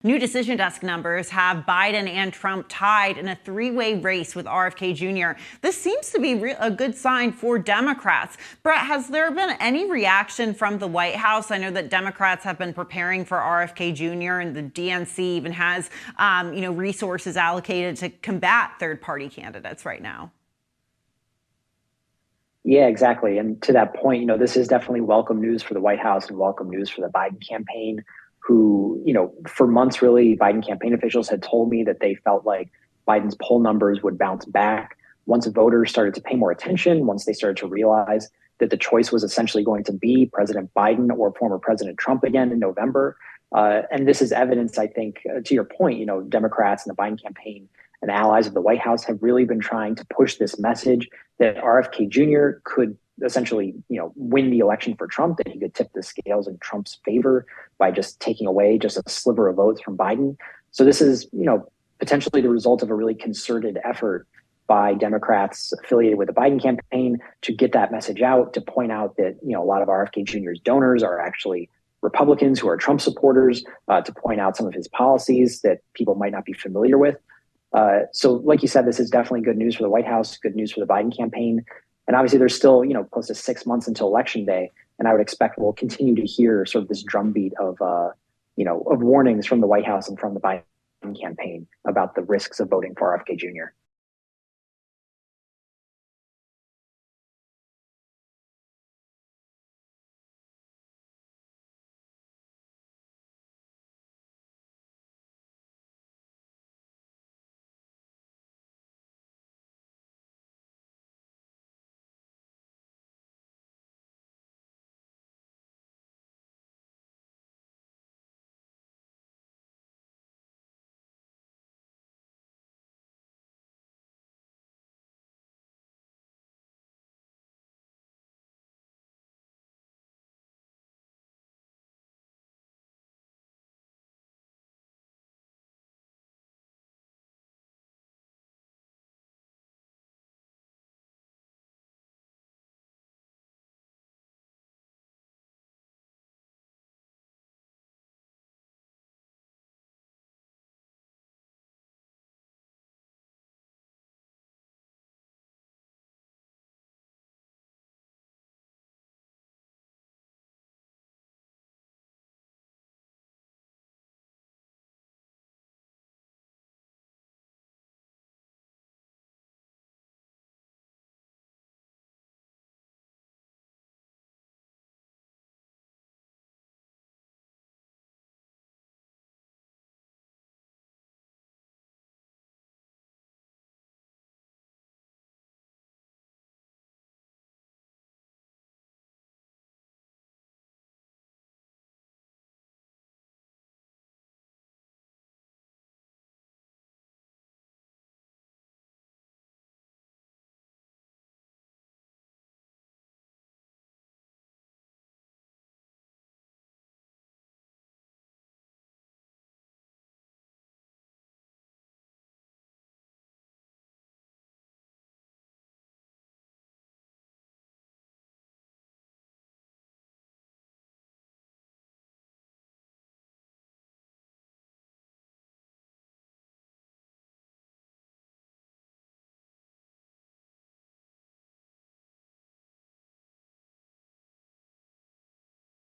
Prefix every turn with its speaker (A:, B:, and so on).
A: New Decision Desk numbers have Biden and Trump tied in a three-way race with RFK Jr. This seems to be a good sign for Democrats. Brett, has there been any reaction from the White House? I know that Democrats have been preparing for RFK Jr. and the DNC even has, resources allocated to combat third-party candidates right now.
B: Yeah, exactly. And to that point, this is definitely welcome news for the White House and welcome news for the Biden campaign, who, for months, really, Biden campaign officials had told me that they felt like Biden's poll numbers would bounce back once voters started to pay more attention, once they started to realize that the choice was essentially going to be President Biden or former President Trump again in November. And this is evidence, I think, to your point, Democrats and the Biden campaign and allies of the White House have really been trying to push this message that RFK Jr. could essentially, win the election for Trump, that he could tip the scales in Trump's favor by just taking away just a sliver of votes from Biden. So this is, potentially the result of a really concerted effort by Democrats affiliated with the Biden campaign to get that message out, to point out that, a lot of RFK Jr.'s donors are actually Republicans who are Trump supporters, to point out some of his policies that people might not be familiar with. So like you said, this is definitely good news for the White House, good news for the Biden campaign. And obviously there's still, close to 6 months until Election Day. And I would expect we'll continue to hear sort of this drumbeat of warnings from the White House and from the Biden campaign about the risks of voting for RFK Jr.